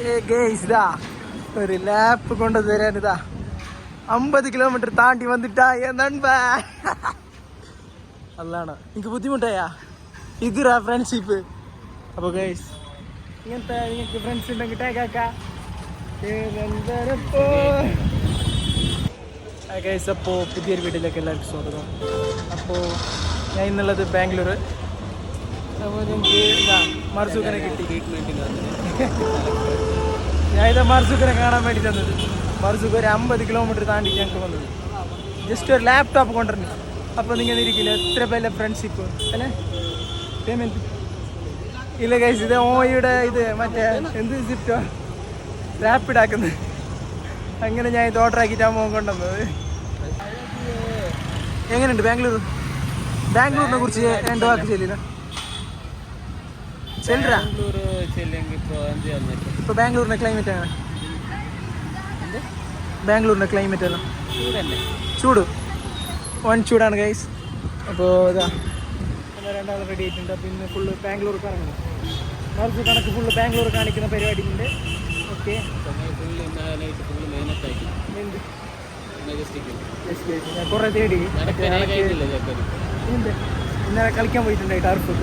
ഇതാ ഒരു ലാപ്പ് കൊണ്ട് തരാൻ ഇതാ 50 കിലോമീറ്റർ താണ്ടി വന്നിട്ടാ നண்ப അല്ലാണ് എനിക്ക് ബുദ്ധിമുട്ടായാ ഇതാ ഫ്രണ്ട്ഷിപ്പ്. അപ്പോൾ ഗൈസ് ഇങ്ങനത്തെ നിങ്ങൾക്ക് ഫ്രണ്ട്സ് ഉണ്ടെങ്കിൽ ടാക്കാക്കാം. ഗൈസ് അപ്പോൾ പുതിയൊരു വീട്ടിലേക്ക് എല്ലാവർക്കും സ്വാഗതം. അപ്പോൾ ഞാൻ ഇന്നുള്ളത് ബാംഗ്ലൂർ. അപ്പോൾ ഞങ്ങൾക്ക് ഇതാ മർസൂഖനെ കിട്ടി. ഞാൻ ഇതാ മർസൂഖനെ കാണാൻ വേണ്ടി തന്നത്. മർസൂഖ് ഒരു 50 കിലോമീറ്റർ താണ്ടി ഞങ്ങൾക്ക് വന്നത്. ജസ്റ്റ് ഒരു ലാപ്ടോപ്പ് കൊണ്ടുവരുന്നു. അപ്പോൾ നിങ്ങൾ ഇരിക്കില്ല എത്ര പേരുടെ ഫ്രണ്ട്ഷിപ്പ് അല്ലേ? പേയ്മെൻറ്റ് ഇല്ല ഗൈസ്. ഇത് ഓയുടെ ഇത് മറ്റേ എന്ത് സിഫ്റ്റോ റാപ്പിഡ് ആക്കുന്നത്. അങ്ങനെ ഞാൻ ഇത് ഓർഡർ ആക്കിയിട്ടാണ് മോൻ കൊണ്ടുവന്നത്. എങ്ങനെയുണ്ട് ബാംഗ്ലൂരിനെ കുറിച്ച് 2 വാക്ക് ചെല്ലില്ല ചെല്ലരാ? ഇപ്പോൾ ബാംഗ്ലൂരിൻ്റെ ക്ലൈമറ്റ് ആണ്. ബാംഗ്ലൂരിൻ്റെ ക്ലൈമറ്റ് അല്ല ചൂട് വൻ ചൂടാണ് ഗൈസ്. അപ്പോൾ ഇതാ രണ്ടാൾ റെഡി ആയിട്ടുണ്ട്. അപ്പോൾ ഇന്ന് ഫുള്ള് ബാംഗ്ലൂർ കറങ്ങുന്നു. മറിച്ച് കണക്ക് ഫുള്ള് ബാംഗ്ലൂർ കാണിക്കുന്ന പരിപാടി ഉണ്ട്. ഓക്കെ ഞാൻ കുറേ തേടി ഇന്നലെ കളിക്കാൻ പോയിട്ടുണ്ടായി ടർഫ്.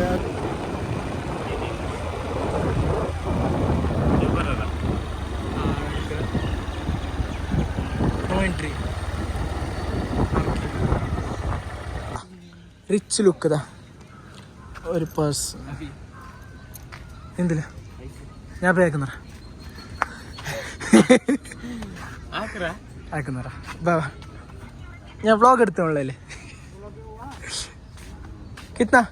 റിച്ച് ലുക്ക് ഇതാ ഒരു പേഴ്സ് എന്തില്ല ഞാൻ പേക്കുന്നറ ബാബാ ഞാൻ വ്ളോഗ് എടുത്തോളല്ലേ കിतना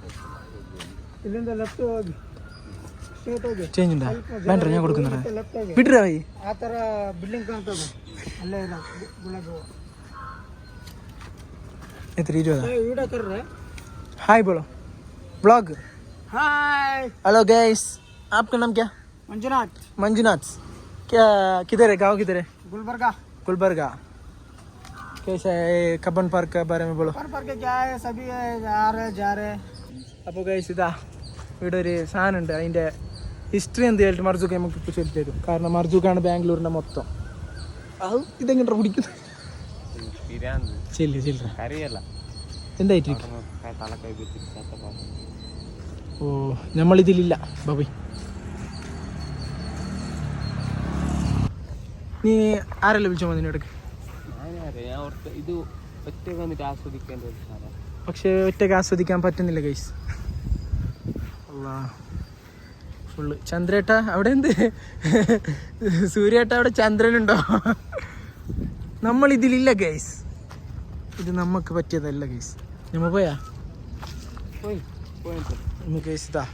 ചേഞ്ച് ഉണ്ടാ വേണ്ട ഞാൻ കൊടുക്കുന്നറ വിട്ടരാ ഭായി എത്ര 20? हाय बोलो ब्लॉग. हाय हेलो गाइस, आपका नाम क्या? मंजुनाथ. क्या किधर है? गांव किधर है? गुलबर्गा. कैसा है कब्बन पार्क के बारे में बोलो. पार्क क्या है? सभी आ रहे जा रहे. അപ്പോൾ ഗൈസ് ഇതാ ഇവിടെ ഒരു സാധനം ഉണ്ട്. അതിൻ്റെ ഹിസ്റ്ററി എന്ത് ചെയ്തിട്ട് മർസൂഖ് നമുക്ക് ഇപ്പോൾ ചൊല്ലി തരും. കാരണം മർസൂഖാണ് ബാംഗ്ലൂരിൻ്റെ മൊത്തം. അത് ഇതെങ്ങനെ പിടിക്കുന്നത് ചെല്ല എന്തായിട്ട് ഓ നമ്മളിതിലില്ല ബാബി. നീ ആരല്ല വിളിച്ചോ നിന്നോടക്ക്? പക്ഷെ ഒറ്റയ്ക്ക് ആസ്വദിക്കാൻ പറ്റുന്നില്ല ഗൈസ്. അല്ലാ ഫുള്ള് ചന്ദ്രേട്ട അവിടെ എന്ത് സൂര്യേട്ട അവിടെ ചന്ദ്രനുണ്ടോ? നമ്മളിതിലില്ല ഗൈസ്. ഇത് നമുക്ക് പറ്റിയതല്ല ഗൈസ്. നമ്മൾ പോയാ ഗൈസ് ഇതാ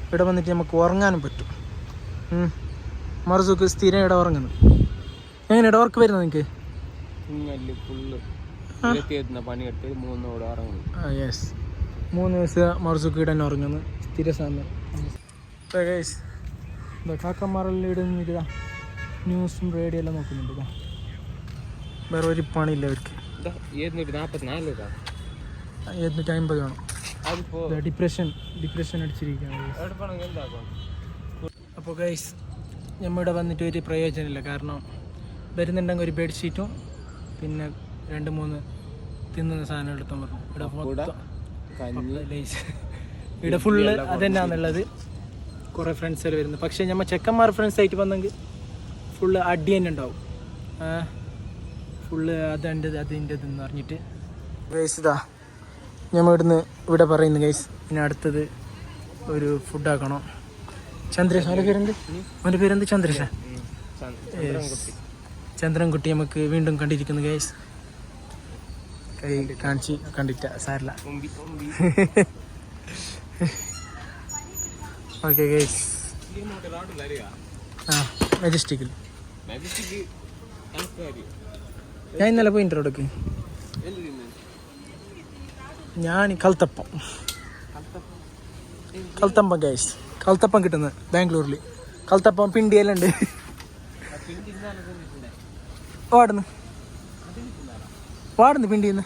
ഇവിടെ വന്നിട്ട് നമുക്ക് ഉറങ്ങാനും പറ്റും. മർസൂഖ് സ്ഥിരം ഇവിടെ ഉറങ്ങുന്നു. എങ്ങനെ ഇവിടെ ഉറക്കം വരുന്നത് നിങ്ങൾക്ക്? യെസ് 3 ദിവസം മർസൂഖ് ഇവിടെ തന്നെ ഉറങ്ങുന്നു സ്ഥിര സമയം. ഗൈസ് ഇതാ കാക്കന്മാരെല്ലാം ഇവിടെ നിന്നിട്ട് ന്യൂസും റേഡിയോ എല്ലാം നോക്കുന്നുണ്ട്. ഇതാ വേറെ ഒരു പണിയില്ല അവർക്ക്. 750 വേണം. ഡിപ്രഷൻ അടിച്ചിരിക്കുകയാണ്. അപ്പോൾ ഗൈസ് നമ്മളിവിടെ വന്നിട്ട് ഒരു പ്രയോജനമില്ല. കാരണം വരുന്നുണ്ടെങ്കിൽ ഒരു ബെഡ്ഷീറ്റും പിന്നെ 2-3 തിന്നുന്ന സാധനം എടുത്താൽ പറഞ്ഞു. ഇവിടെ ഫുള്ള് അതെന്നാന്നുള്ളത്. കുറേ ഫ്രണ്ട്സുകൾ വരുന്നത്. പക്ഷേ നമ്മൾ ചെക്കന്മാർ ഫ്രണ്ട്സായിട്ട് വന്നെങ്കിൽ ഫുള്ള് അടി തന്നെ ഉണ്ടാവും. ഫുള്ള് അതിൻ്റെതെന്ന് പറഞ്ഞിട്ട് ഗൈസ് ഇതാ ഞമ്മ ഇവിടുന്ന് ഇവിടെ പറയുന്നു ഗൈസ്. പിന്നെ അടുത്തത് ഒരു ഫുഡാക്കണം. ചന്ദ്രേഷ് അവൻ്റെ പേരെന്ത് ചന്ദ്രേഷ ചന്ദ്രൻകുട്ടി നമുക്ക് വീണ്ടും കണ്ടിരിക്കുന്നു ഗൈസ്. കൈ കാണിച്ച് കണ്ടിട്ട സാരില്ല. ഓക്കെ ഗൈസ് മെജസ്റ്റിക്കിൽ ഞാൻ ഇന്നലെ പോയിട്ടുണ്ട് അവിടേക്ക്. ഞാൻ കൽത്തപ്പം ഗൈസ്. കൽത്തപ്പം കിട്ടുന്നത് ബാംഗ്ലൂരിൽ. കൽത്തപ്പം പിണ്ടിയെല്ലാം ഉണ്ട്. വാടുന്നു പിണ്ടിന്ന്.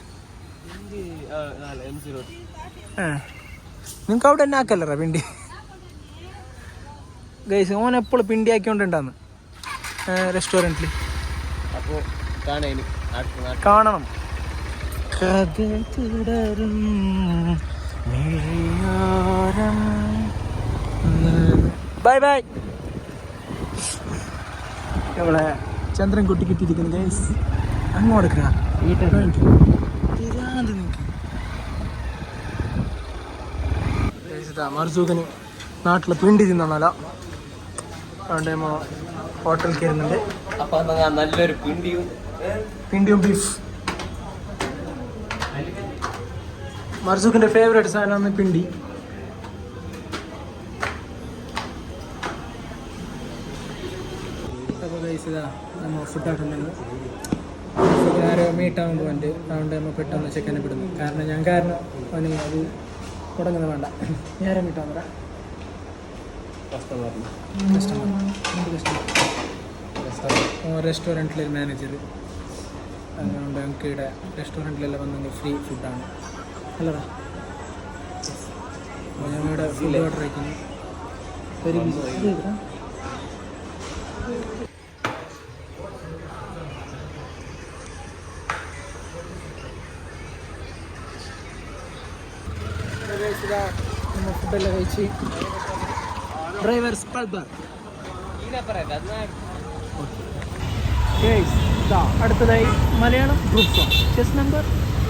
നിങ്ങൾക്ക് അവിടെ തന്നെ ആക്കല്ലറാ പിണ്ടി ഗൈസ്. ഓൻ എപ്പോഴും പിണ്ടി ആക്കിക്കൊണ്ടുണ്ടാന്ന്. റെസ്റ്റോറൻറ്റിൽ. അപ്പോൾ കാണണം. കഥ തുടരും മിഴിയോരം. Bye bye. നമ്മളെ ചന്ദ്രൻ കുട്ടി കിട്ടിയിരിക്കുന്നു ഗൈസ്. അങ്ങോട്ട് മർസൂഖിന് നാട്ടിലെ പിണ്ടി തിന്നല്ല. അതുകൊണ്ട് നമ്മൾ ഹോട്ടലിൽ കയറുന്നുണ്ട്. നല്ലൊരു പിണ്ടിയും ബീഫ്. മർസൂഖിന്റെ ഫേവറേറ്റ് സാധനമാണ് പിണ്ടി. അപ്പോൾ ഗൈസ് ഇതാ നമ്മൾ ഫുഡാക്കുന്നുണ്ട്. ആരോ മീട്ടാവാൻ പോകുന്നുണ്ട്. അതുകൊണ്ട് നമ്മൾ പെട്ടെന്ന് ചെക്കനെ വിടുന്നു. കാരണം അവന് അത് തുടങ്ങുന്നത് വേണ്ട. നേരെ മീട്ടാൻ പറ. റെസ്റ്റോറൻറ്റിലൊരു മാനേജർ. അതുകൊണ്ട് ഞങ്ങൾക്ക് ഇവിടെ റെസ്റ്റോറൻറ്റിലെല്ലാം വന്നെങ്കിൽ ഫ്രീ ഫുഡാണ്. അല്ലടാ, അപ്പോൾ ഞങ്ങളിവിടെ ഫുഡ് ഓർഡർ ആക്കുന്നു. Very busy. നമ്മൾ ഫുഡെല്ലാം കഴിച്ച് ഡ്രൈവേഴ്സ് പൾബർ. അടുത്തതായി Malayalam group song chess number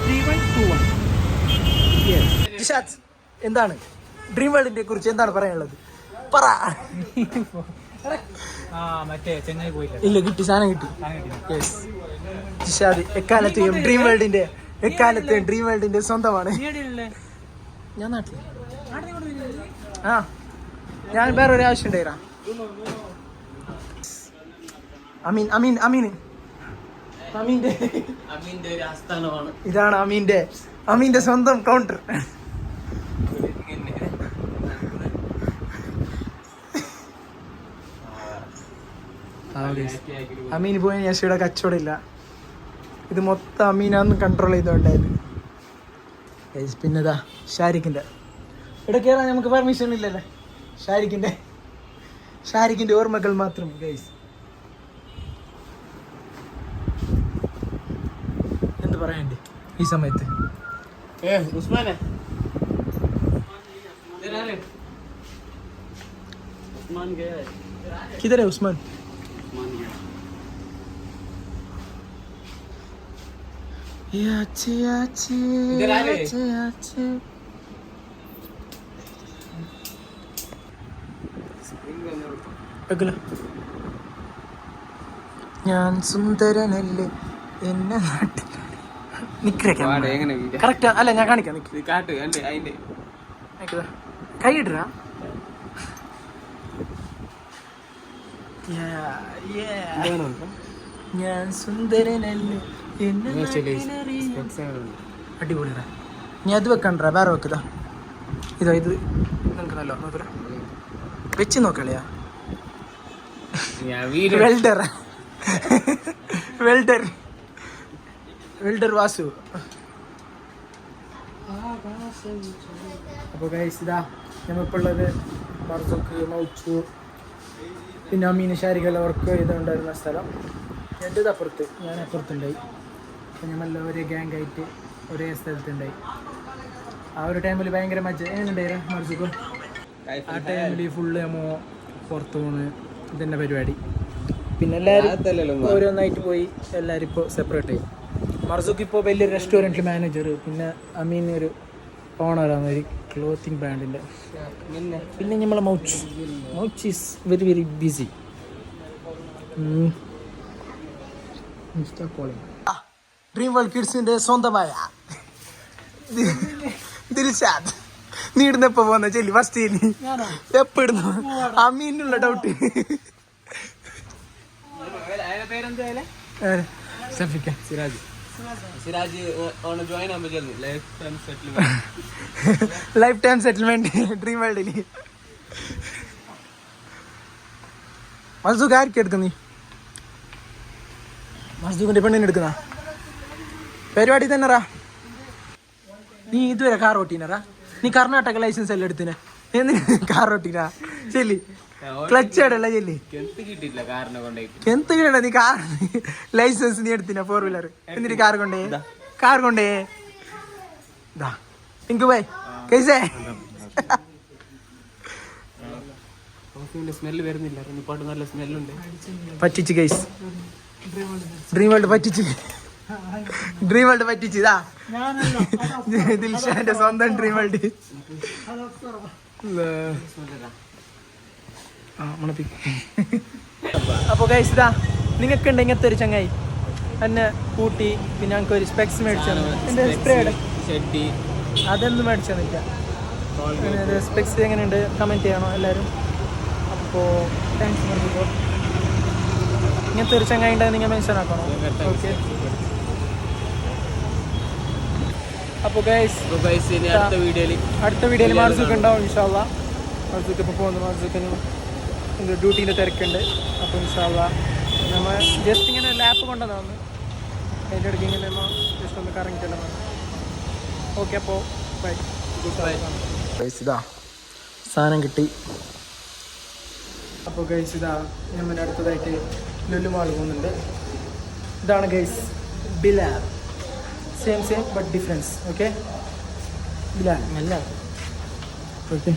3121. Jishad, എന്താണ് ഡ്രീം വേൾഡിനെ കുറിച്ച് എന്താണ് പറയാനുള്ളത്? പറ. ഇല്ല, കിട്ടി, സാധനം കിട്ടി. യെസ്, ജിഷാദ് എക്കാലത്തെയും ഡ്രീം വേൾഡിന്റെ സ്വന്തമാണ്. ഞാൻ നാട്ടിൽ. ആ, ഞാൻ വേറെ ഒരു ആവശ്യം ഉണ്ടായിരാ. ഇതാണ് അമീന്റെ സ്വന്തം കൗണ്ടർ. അമീന് പോയ ശേഷം ഇവിടെ കച്ചവടം ഇല്ല. ഇത് മൊത്തം അമീനാന്ന് കൺട്രോൾ ചെയ്തോണ്ടായത്. പിന്നെതാ ഷാരിഖിന്റെ ഇവിടെ കയറാൻ നമുക്ക് പെർമിഷൻ ഇല്ലല്ലേ. ഷാരിഖിന്റെ ഓർമ്മകൾ മാത്രം ഗൈസ്. എന്ത് പറയണ്ടേ ഈ സമയത്ത്? किधर है उस्मान? ഞാൻ സുന്ദരനല്ലേ എന്നെ നാട്ടിൽ കറക്റ്റ് അല്ല, ഞാൻ കാണിക്കാം. കൈയിട്ടാ ഞാൻ സുന്ദരനല്ലേ എന്നെ. അടിപൊളിയാ. നീ അത് വെക്കണ്ട, വേറെ വെക്കതാ. ഇത് നിനക്ക് നല്ല നോക്കല വെച്ച് നോക്കളിയാ. വെൽഡർ വാസു. അപ്പോൾ ഗൈസ് ഇതാ നമ്മളിപ്പോൾ ഉള്ളത് മർസൂഖ്, മൗച്ചു, പിന്നെ അമീന്, ഷാരിഖെല്ലാം വർക്ക് ചെയ്തുകൊണ്ടായിരുന്ന സ്ഥലം. എൻ്റെ അപ്പുറത്ത്, ഞാൻ അപ്പുറത്തുണ്ടായി. അപ്പം ഞങ്ങളെല്ലാം ഒരേ ഗ്യാങ് ആയിട്ട് ഒരേ സ്ഥലത്തുണ്ടായി. ആ ഒരു ടൈമിൽ ഭയങ്കര മജ്ജ. എങ്ങനെയുണ്ടായിരുന്നു മർസൂഖ്? ആ ടൈമിൽ ഫുള്ള് നമ്മ പുറത്ത് പോകുന്നത് ഇതന്നെ പരിപാടി. പിന്നെ എല്ലാവരും ഓരോന്നായിട്ട് പോയി. എല്ലാവരും ഇപ്പോൾ സെപ്പറേറ്റ് ആയി. മർസൂഖ് ഇപ്പോൾ വലിയൊരു റെസ്റ്റോറൻറ്റിൽ മാനേജർ. പിന്നെ അമീൻ ഒരു ഓണറാണ് ഒരു ക്ലോത്തിങ് ബ്രാൻഡിൻ്റെ. പിന്നെ നമ്മളെ മൗച്ച് is very very busy. Dream world കിഡ്സിൻ്റെ സ്വന്തമായ ദിൽഷാദ്. നീ ഇടുന്ന എപ്പോൾ പോകുന്ന ചെല്ലി ഫസ്റ്റ് എപ്പോൾ ഇടുന്നു? Ameenulla doubt. Life time settlement dream വേൾഡിൽ. മസ്ദൂഖ് ആർക്കും എടുക്കുന്ന? മസ്ദൂഖിന്റെ പെണ്ണിന് എടുക്കുന്ന പരിപാടി തന്നെറാ. നീ ഇതുവരെ കാർ ഓട്ടീനറാ? നീ കർണാടക ലൈസൻസ് എല്ലാം എടുത്തിനെ. എന്തിന് കാർ ഓട്ടീനാ? ചെല്ലി ക്ലച്ച് ആടല്ല ചെല്ലി കിട്ടിയില്ല കാറിനെ കൊണ്ടേക്ക്. എന്ത് കിട്ടണ്ട നീ കാർ ലൈസൻസ് നീ എടുത്തിന 4 വീലർ എന്നിട്ട് കാർ കൊണ്ടേ ഇങ്കു ബൈ കൈസേ സ്മെല്ല് വരുന്നില്ല. പാട്ട് നല്ല സ്മെല്ലുണ്ട്. പറ്റിച്ച് ഗൈസ് ഡ്രീം വേൾഡ് പറ്റിച്ച് ഇതാ ദിൽഷാന്റെ സ്വന്തം ഡ്രീം വേൾഡ്. അപ്പൊ ഗൈസ് ഇതാ നിങ്ങൾക്ക് ഉണ്ട് ഇങ്ങനത്തെ ഒരു ചങ്ങായി എന്നെ കൂട്ടി പിന്നെ ഞങ്ങൾക്ക് ഒരു സ്പെക്സ് മേടിച്ചു എന്റെ സ്പ്രേ അതൊന്നും മേടിച്ചു തന്നില്ല. സ്പെക്സ് എങ്ങനെയുണ്ട് കമന്റ് ചെയ്യണോ എല്ലാവരും. അപ്പോൾ താങ്ക്സ് പറഞ്ഞപ്പോൾ ഇങ്ങനത്തെ ഒരു ചങ്ങായി ഉണ്ടെങ്കിൽ നിങ്ങൾ മെൻഷൻ ആക്കണോ. ഓക്കെ അപ്പോൾ ഗൈസ് അടുത്ത വീഡിയോയിൽ മാർസൂക്ക് ഉണ്ടാവും ഇൻഷാ അള്ളാ. മാർസൂക്ക് ഇപ്പോൾ പോകുന്നു. മാർസൂക്കിന് ഡ്യൂട്ടീൻ്റെ തിരക്കുണ്ട്. അപ്പോൾ ഇൻഷാ അള്ളാ നമ്മൾ ജസ്റ്റ് ഇങ്ങനെ ലാപ്പ് കൊണ്ടുവന്നു അതിൻ്റെ ഇടയ്ക്ക് ഇങ്ങനെ നമ്മൾ ജസ്റ്റ് ഒന്ന് കറങ്ങിയിട്ടല്ല. ഓക്കെ അപ്പോൾ ബൈ. ഗൈസ് ഇതാ സാധനം കിട്ടി. അപ്പോൾ ഗൈസ് ഇതാ നമ്മൾ അടുത്തതായിട്ട് ലുലു മാൾ പോകുന്നുണ്ട്. ഇതാണ് guys Bilal. Same but difference. Okay Bilal നല്ല ഓക്കെ.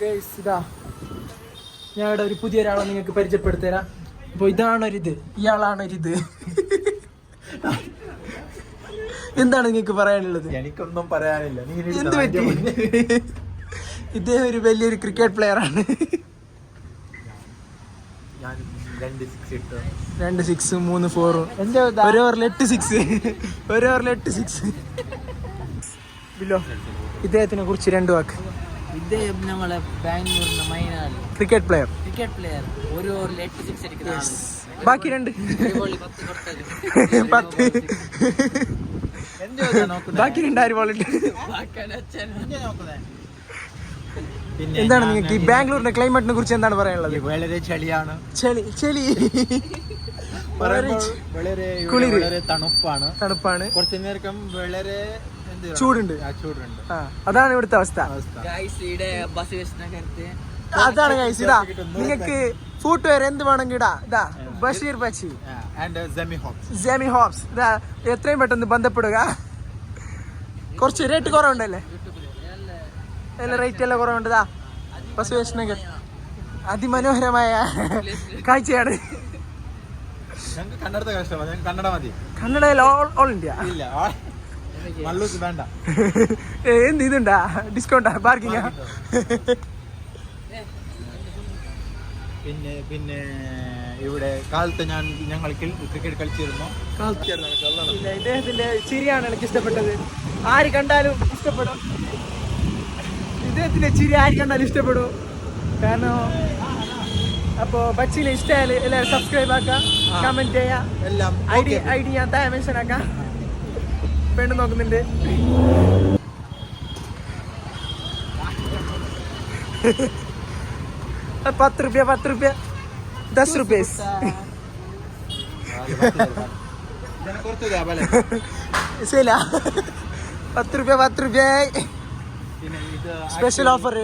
ഗൈസ് ഇതാ ഞാൻ ഇവിടെ ഒരു പുതിയ ഒരാളെ നിങ്ങൾക്ക് പരിചയപ്പെടുത്തരാം. അപ്പോൾ ഇതാണൊരിത്, ഇയാളാണൊരിത്. എന്താണ് നിങ്ങൾക്ക് പറയാനുള്ളത്? എനിക്കൊന്നും പറയാനില്ല. എന്ത് പറ്റി? ഇദ്ദേഹം ഒരു വലിയൊരു ക്രിക്കറ്റ് പ്ലെയർ ആണ്. 2 6 3 4 ഒരു ഓവറിൽ 8 6 ബില്ലോ ഇദ്ദേഹത്തിനെ കുറിച്ച് 2 വാക്ക്. ഇദ്ദേഹം നമ്മളെ ബാംഗ്ലൂരിന്റെ മൈനാണ് ക്രിക്കറ്റ് പ്ലെയർ. ഒരു ഓവറിൽ 8 6 അടിക്കുന്ന ബാക്കി 2 10 ബാക്കി 2 ആര് ബോളിട്ട്. എന്താണ് നിങ്ങൾക്ക് ഈ ബാംഗ്ലൂരിന്റെ ക്ലൈമറ്റിനെ കുറിച്ച് എന്താണ് പറയാനുള്ളത്? വളരെ ചളിയാണ്. ചെളി വളരെ കുളിര്, വളരെ തണുപ്പാണ്. കുറച്ചു നേരം വളരെ ചൂടുണ്ട്. അതാണ് ഇവിടുത്തെ അവസ്ഥ. അതാണ് ഗൈസ്. ഇതാ നിങ്ങൾക്ക് ഫുട്ട് വെയർ എന്ത് വേണമെങ്കിൽ ഇതാ ബഷീർ ബച്ചി ജെമി ഹോപ്സ് ഇതാ എത്രയും പെട്ടെന്ന് ബന്ധപ്പെടുക. കുറച്ച് റേറ്റ് കുറവുണ്ടല്ലേ? എല്ലാ റേറ്റ് എല്ലാം കുറവുണ്ട്. ഇതാ ബസവേഷ് നഗർ അതിമനോഹരമായ കാഴ്ചയാണ്. കന്നഡയിൽ ഓൾ ഇന്ത്യ. എന്ത് ഇതുണ്ടാ ഡിസ്കൗണ്ടാ പാർക്കിങ്ങാ? പിന്നെ ഇവിടെ കാലത്ത് ഞങ്ങൾ ക്രിക്കറ്റ് കളിച്ചിരുന്നു. ഇദ്ദേഹത്തിന്റെ ചിരിയാണ് എനിക്ക് ഇഷ്ടപ്പെട്ടത്. ആര് കണ്ടാലും ഇഷ്ടപ്പെടും. ഇദ്ദേഹത്തിന്റെ ചിരി ആര് കണ്ടാലും ഇഷ്ടപ്പെടും. കാരണം അപ്പോൾ ബച്ചിനെ ഇഷ്ടമായാൽ എല്ലാവരും സബ്സ്ക്രൈബ് ആക്കാം, കമന്റ് ചെയ്യാം. എല്ലാം ഐ ഡി ഞാൻ താഴെ മെൻഷൻ ആക്കാം. പെണ്ണ് നോക്കുന്നുണ്ട്. ₹10 ₹10 ₹10 ശരിയല്ല. ₹10 സ്പെഷ്യൽ ഓഫർ.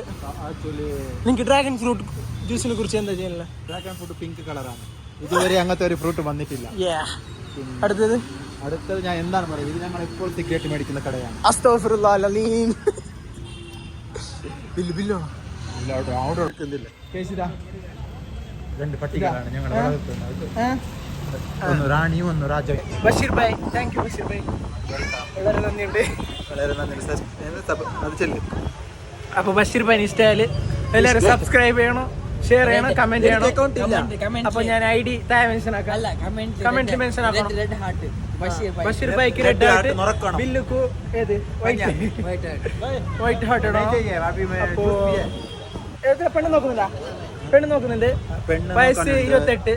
നിങ്ങൾക്ക് ഡ്രാഗൺ ഫ്രൂട്ട് ജ്യൂസിനെ കുറിച്ച് എന്താ ചെയ്യാനുള്ള? ഡ്രാഗൺ ഫ്രൂട്ട് പിങ്ക് കളറാണ്. ഇതുവരെ അങ്ങനത്തെ ഒരു ഫ്രൂട്ട് വന്നിട്ടില്ല. അടുത്തത് ഞാൻ എന്താണ് പറയുന്നത്, ഇത് ഞങ്ങൾ ഇപ്പോൾ സിഗരറ്റ് മേടിക്കുന്ന കടയാണ്. അസ്തഗ്ഫിറുല്ലാഹ് അലീം. ബില്ലോ രണ്ട് പട്ടികളാണ് ഞങ്ങൾ ഒന്ന് റാണിയും ഒന്ന് രാജ. ബഷീർ ഭായ്, താങ്ക് യു ബഷീർ ഭായ്, വളരെ നന്ദിയുണ്ട്. വളരെ നന്ദി. അത് ചെല്ലു. അപ്പോൾ ബഷീർ ഭായ് ഇഷ്ടമായാൽ എല്ലാവരും സബ്സ്ക്രൈബ് ചെയ്യണം, ഷെയർ ചെയ്യണം, കമന്റ് ചെയ്യണം. അപ്പോൾ ഞാൻ ഐ ഡി താഴെ മെൻഷൻ ആക്കാം. കമന്റ് മെൻഷൻ ആക്കണം. ബഷീർ ഭായ്ക്ക് റെഡ് ഹാർട്ട്, ബില്ലുക്കു ഏത് വൈറ്റ് ഹാർട്ട് ഇടണം. അപ്പോൾ പെണ്ണ് നോക്കുന്നില്ല? പെണ്ണ് നോക്കുന്നുണ്ട്. വയസ്സ് 28.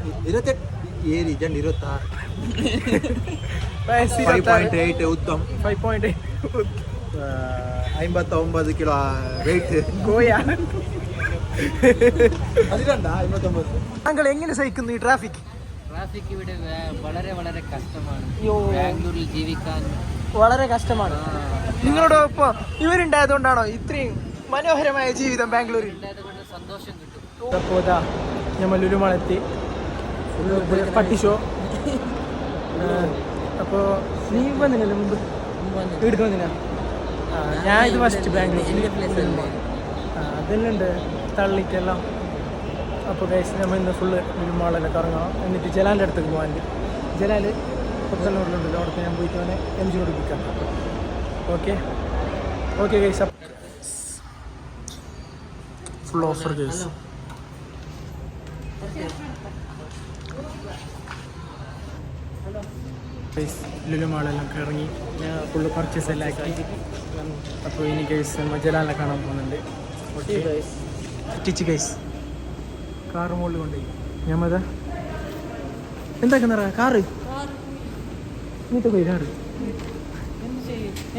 വയസ്സ് 5.8 ഉത്തം. 5.8 59 കിലോ വെയിറ്റ്. ഗോയാ. അതിലുണ്ടാ 59? താങ്കൾ എങ്ങനെ സഹിക്കുന്നു ഈ ട്രാഫിക്? ട്രാഫിക് ഇവിടെ വളരെ വളരെ കഷ്ടമാണ്. ബാംഗ്ലൂരിൽ ജീവിക്കാൻ വളരെ കഷ്ടമാണ്. നിങ്ങളോടൊപ്പം ഇവരുണ്ടായതുകൊണ്ടാണോ ഇത്രയും മനോഹരമായ ജീവിതം ബാംഗ്ലൂരിൽ? സന്തോഷം കിട്ടും. അപ്പോൾ ഇതാ നമ്മൾ ലുലുമാളെത്തി, പട്ടി ഷോ. അപ്പോൾ നീ വന്നില്ലല്ലോ മുമ്പ്, വീട്ടിൽ വന്നില്ല? ഞാൻ ഇത് ഫസ്റ്റ് ബാംഗ്ലൂർ. അതെല്ലാം ഉണ്ട് തള്ളിക്കെല്ലാം. അപ്പോൾ ഗൈസ് നമ്മൾ ഇന്ന് ഫുള്ള് ലുലുമാളെല്ലാം കറങ്ങാം. എന്നിട്ട് ജലാലിൻ്റെ അടുത്തേക്ക് പോകാനുണ്ട്. ജലാൽ കൊത്തല്ലൂരിലുണ്ടല്ലോ, അവിടുത്തെ ഞാൻ പോയിട്ട് അവനെ എംജി കൊടുപ്പിക്കാം. Okay guys, full offer guys. ലുലുമാളെല്ലാം ഇറങ്ങി ഞാൻ ഫുള്ള് പർച്ചേസ് എല്ലാം ആക്കി. അപ്പോൾ ഇനി ഗൈസ് ജലാലിനെ കാണാൻ പോകുന്നുണ്ട്. ടിച്ച് ഗൈസ് കാറ് മുകളിൽ കൊണ്ടുപോയി ഞാൻ മതാ എന്താക്കുന്ന കാറ് ഇങ്ങനത്തെ പോയി കാറ്.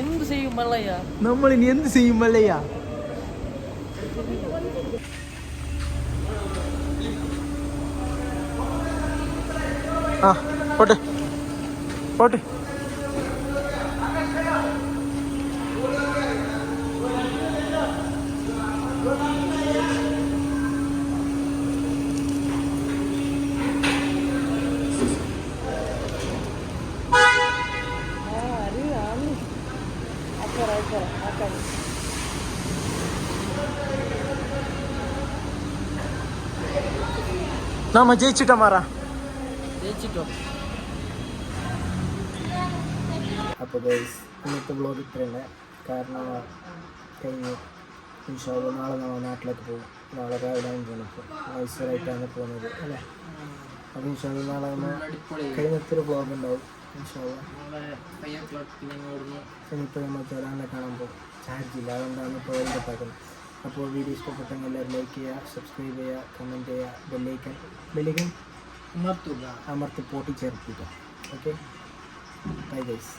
എന്ത് ചെയ്യും മള്ളയ്യ? നമ്മളിനി എന്ത് ചെയ്യും മല്ലയ്യ? ആ പോട്ടെ. നമ്മ ജയിച്ചിട്ടാ മാറാ. അപ്പോൾ ഗൈസ് ഇന്നത്തെ വ്ളോഗ് ഇത്രയുണ്ട്. കാരണം കഴിഞ്ഞു. ഇൻഷാല്ലാ നാളെ നമ്മൾ നാട്ടിലേക്ക് പോകും. നാളെ രാവിലെ പോകുന്നപ്പോൾ മൈസൂരായിട്ടാണ് പോകുന്നത് അല്ലേ? അപ്പോൾ ഇൻഷാല്ലാ നാളെ നമ്മൾ കഴിഞ്ഞൊരു വ്ളോഗ് ഉണ്ടാവും ഇൻഷാല്ലാ. ഇനിയിപ്പോൾ നമ്മൾ ജലാലിനെ കാണാൻ പോകും. ചാർജ് ഇല്ല, അതുകൊണ്ടാണ് ഇപ്പോൾ വേണ്ടപ്പാക്കുന്നത്. അപ്പോൾ വീഡിയോ ഇഷ്ടപ്പെട്ടെങ്കിൽ എല്ലാവരും ലൈക്ക് ചെയ്യുക, സബ്സ്ക്രൈബ് ചെയ്യുക, കമൻറ്റ് ചെയ്യുക, ബെല്ലൈക്കൻ അമർത്തി പൊട്ടിച്ചേർപ്പിക്കുക. Okay, bye guys.